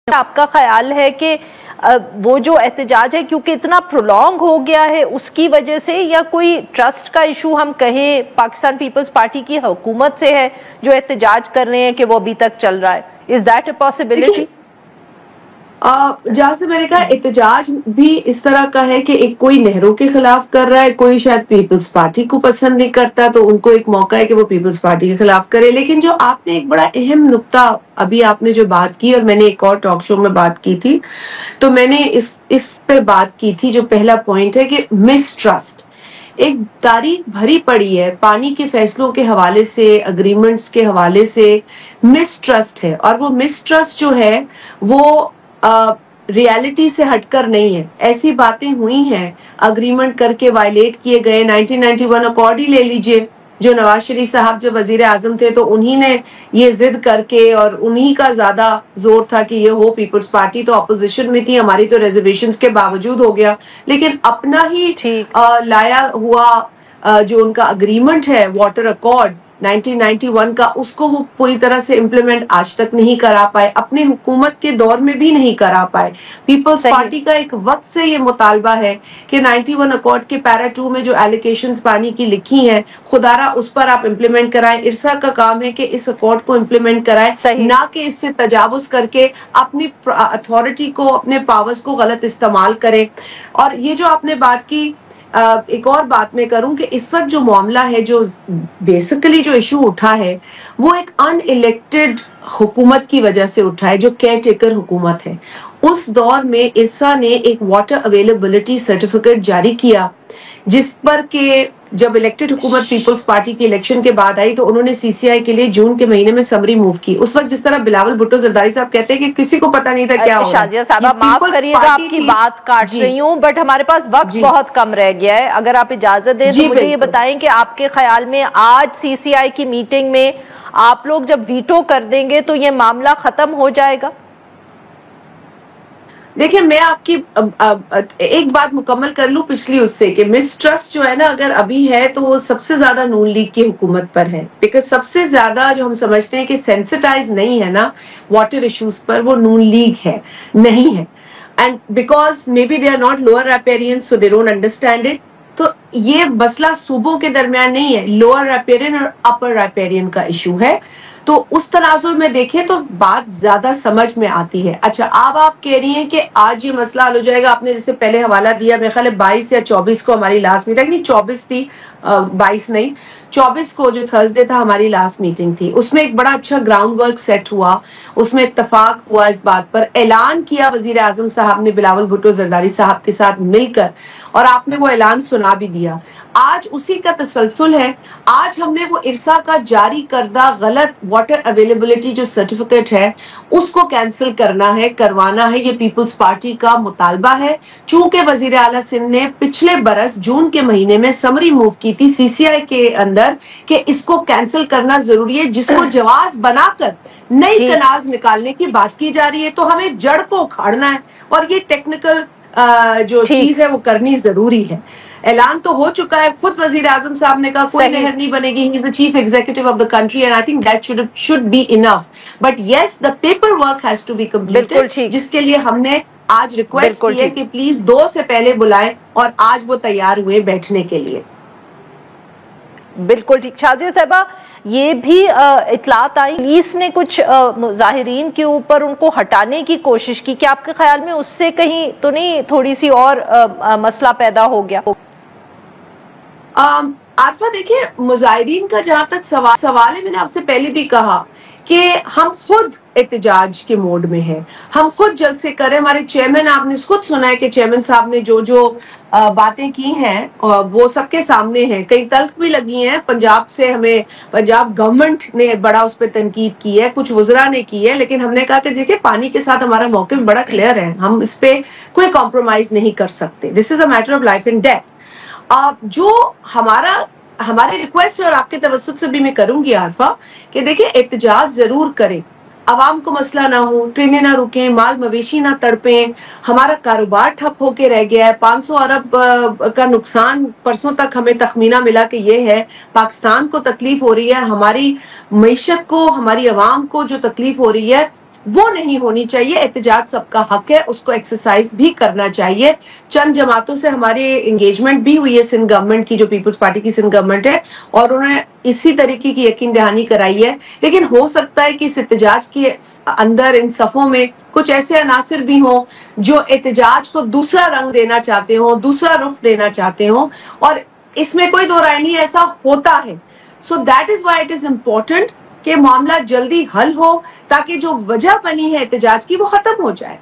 آپ کا خیال ہے کہ وہ جو احتجاج ہے کیونکہ اتنا پرولونگ ہو گیا ہے اس کی وجہ سے، یا کوئی ٹرسٹ کا ایشو ہم کہیں پاکستان پیپلز پارٹی کی حکومت سے ہے جو احتجاج کر رہے ہیں کہ وہ ابھی تک چل رہا ہے؟ Is that a possibility? جہاں سے میں نے کہا احتجاج بھی اس طرح کا ہے کہ ایک کوئی نہروں کے خلاف کر رہا ہے، کوئی شاید پیپلز پارٹی کو پسند نہیں کرتا تو ان کو ایک موقع ہے کہ وہ پیپلز پارٹی کے خلاف کرے. لیکن جو آپ نے ایک بڑا اہم نقطہ ابھی آپ نے جو بات کی، اور میں نے ایک اور ٹاک شو میں بات کی تھی، تو میں نے اس پہ بات کی تھی. جو پہلا پوائنٹ ہے کہ مس ٹرسٹ ایک تاریخ بھری پڑی ہے پانی کے فیصلوں کے حوالے سے، اگریمنٹس کے حوالے سے مس ٹرسٹ ہے. اور وہ مس ٹرسٹ جو ہے وہ ریالٹی سے ہٹ کر نہیں ہے. ایسی باتیں ہوئی ہیں اگریمنٹ کر کے وائلیٹ کیے گئے. 1991 اکارڈ ہی لے لیجئے، جو نواز شریف صاحب جو وزیر اعظم تھے تو انہی نے یہ ضد کر کے، اور انہی کا زیادہ زور تھا کہ یہ ہو. پیپلز پارٹی تو اپوزیشن میں تھی، ہماری تو ریزرویشنز کے باوجود ہو گیا، لیکن اپنا ہی لایا ہوا جو ان کا اگریمنٹ ہے واٹر اکارڈ 1991 کا، اس کو وہ پوری طرح سے امپلیمنٹ آج تک نہیں کرا پائے، اپنے حکومت کے دور میں بھی نہیں کرا پائے. پیپلز پارٹی کا ایک وقت سے یہ مطالبہ ہے کہ 91 اکارڈ کے پیرا 2 میں جو ایلیگیشنز پانی کی لکھی ہیں، خدا را اس پر آپ امپلیمنٹ کرائیں. ارسا کا کام ہے کہ اس اکارڈ کو امپلیمنٹ کرائیں، نہ کہ اس سے تجاوز کر کے اپنی اتھارٹی کو، اپنے پاورز کو غلط استعمال کرے. اور یہ جو آپ نے بات کی، ایک اور بات میں کروں کہ اس وقت جو معاملہ ہے، جو بیسیکلی جو ایشو اٹھا ہے، وہ ایک ان الیکٹڈ حکومت کی وجہ سے اٹھا ہے جو کیئر ٹیکر حکومت ہے. اس دور میں ارسا نے ایک واٹر اویلیبلٹی سرٹیفکیٹ جاری کیا، جس پر کہ جب الیکٹڈ حکومت پیپلز پارٹی کی الیکشن کے بعد آئی تو انہوں نے سی سی آئی کے لیے جون کے مہینے میں سمری موو کی. اس وقت جس طرح بلاول بھٹو زرداری صاحب کہتے ہیں کہ کسی کو پتہ نہیں تھا کیا ہو رہا ہے. شازیہ صاحبہ معاف کریے گا آپ کی بات کاٹ رہی ہوں، بٹ ہمارے پاس وقت بہت کم رہ گیا ہے. اگر آپ اجازت دیں تو مجھے یہ بتائیں کہ آپ کے خیال میں آج سی سی آئی کی میٹنگ میں آپ لوگ جب ویٹو کر دیں گے تو یہ معاملہ ختم ہو جائے گا؟ دیکھیں، میں آپ کی ایک بات مکمل کر لوں پچھلی اس سے، کہ مس ٹرسٹ جو ہے نا اگر ابھی ہے تو وہ سب سے زیادہ نون لیگ کی حکومت پر ہے. بیکاز سب سے زیادہ جو ہم سمجھتے ہیں کہ سینسٹائز نہیں ہے نا واٹر ایشوز پر، وہ نون لیگ ہے، نہیں ہے. And because may be they are not lower riparian so they don't understand it. تو یہ مسئلہ صوبوں کے درمیان نہیں ہے، لوور ریپیرین اور اپر ریپیرین کا ایشو ہے. تو اس تناظر میں دیکھیں تو بات زیادہ سمجھ میں آتی ہے. اچھا، اب آپ کہہ رہی ہیں کہ آج یہ مسئلہ حل ہو جائے گا. آپ نے جیسے پہلے حوالہ دیا، میرے خیال ہے 22 یا 24 کو ہماری لاسٹ میٹنگ، نہیں 24 تھی، 22 نہیں 24 کو جو تھرسڈے تھا ہماری لاسٹ میٹنگ تھی. اس میں ایک بڑا اچھا گراؤنڈ ورک سیٹ ہوا، اس میں اتفاق ہوا اس بات پر، اعلان کیا وزیر اعظم صاحب نے بلاول بھٹو زرداری صاحب کے ساتھ مل کر، اور آپ نے وہ اعلان سنا بھی دیا. آج اسی کا تسلسل ہے. آج ہم نے وہ ارسا کا جاری کردہ غلط واٹر اویلیبلٹی جو سرٹیفکیٹ ہے اس کو کینسل کرنا ہے، کروانا ہے. یہ پیپلز پارٹی کا مطالبہ ہے. چونکہ وزیر اعلیٰ سندھ نے پچھلے برس جون کے مہینے میں سمری موو کی تھی سی سی آئی کے اندر کہ اس کو کینسل کرنا ضروری ہے، جس کو جواز بنا کر نئی کنالز نکالنے کی بات کی جا رہی ہے. تو ہمیں جڑ کو اکھاڑنا ہے، اور یہ ٹیکنیکل جو چیز ہے وہ کرنی ضروری ہے. اعلان تو ہو چکا ہے. خود وزیر اعظم صاحب نے کہا کوئی نہر نہیں بنے گی. He is the chief executive of the country and I think that should be enough. But yes, the paperwork has to be completed. جس کے لیے ہم نے آج ریکویسٹ کی ہے کہ پلیز 2 سے پہلے بلائیں، اور آج وہ تیار ہوئے بیٹھنے کے لیے. بالکل ٹھیک. شازیہ صاحبہ، یہ بھی اطلاعات آئی پولیس نے کچھ مظاہرین کے اوپر ان کو ہٹانے کی کوشش کی. کیا آپ کے خیال میں اس سے کہیں تو نہیں تھوڑی سی اور مسئلہ پیدا ہو گیا؟ عارفہ دیکھیں، مظاہرین کا جہاں تک سوال ہے، میں نے آپ سے پہلے بھی کہا کہ ہم خود احتجاج کے موڈ میں ہیں، ہم خود جلد سے کریں. ہمارے چیئرمین، آپ نے خود سنا ہے کہ چیئرمین صاحب نے جو باتیں کی ہیں وہ سب کے سامنے ہیں. کئی تلخ بھی لگی ہیں. پنجاب سے ہمیں پنجاب گورنمنٹ نے بڑا اس پہ تنقید کی ہے، کچھ وزراء نے کی ہے، لیکن ہم نے کہا کہ دیکھیں پانی کے ساتھ ہمارا موقف بڑا کلیئر ہے، ہم اس پہ کوئی کمپرومائز نہیں کر سکتے. This is a matter of life and death. جو ہمارے ریکویسٹ ہے، اور آپ کے توسط سے بھی میں کروں گی عارفہ، کہ دیکھیں احتجاج ضرور کریں، عوام کو مسئلہ نہ ہو، ٹرینیں نہ رکیں، مال مویشی نہ تڑپیں. ہمارا کاروبار ٹھپ ہو کے رہ گیا ہے. 500 ارب کا نقصان پرسوں تک ہمیں تخمینہ ملا کہ یہ ہے. پاکستان کو تکلیف ہو رہی ہے، ہماری معیشت کو، ہماری عوام کو جو تکلیف ہو رہی ہے وہ نہیں ہونی چاہیے. احتجاج سب کا حق ہے, اس کو ایکسرسائز بھی کرنا چاہیے. چند جماعتوں سے ہمارے انگیجمنٹ بھی ہوئی ہے سندھ گورنمنٹ کی, جو پیپلز پارٹی کی سندھ گورنمنٹ ہے, اور انہوں نے اسی طریقے کی یقین دہانی کرائی ہے. لیکن ہو سکتا ہے کہ اس احتجاج کے اندر ان صفوں میں کچھ ایسے عناصر بھی ہوں جو احتجاج کو دوسرا رنگ دینا چاہتے ہوں, دوسرا رخ دینا چاہتے ہوں, اور اس میں کوئی دو رائے نہیں, ایسا ہوتا ہے. So that is why it is important کہ معاملہ جلدی حل ہو, تاکہ جو وجہ بنی ہے احتجاج کی وہ ختم ہو جائے.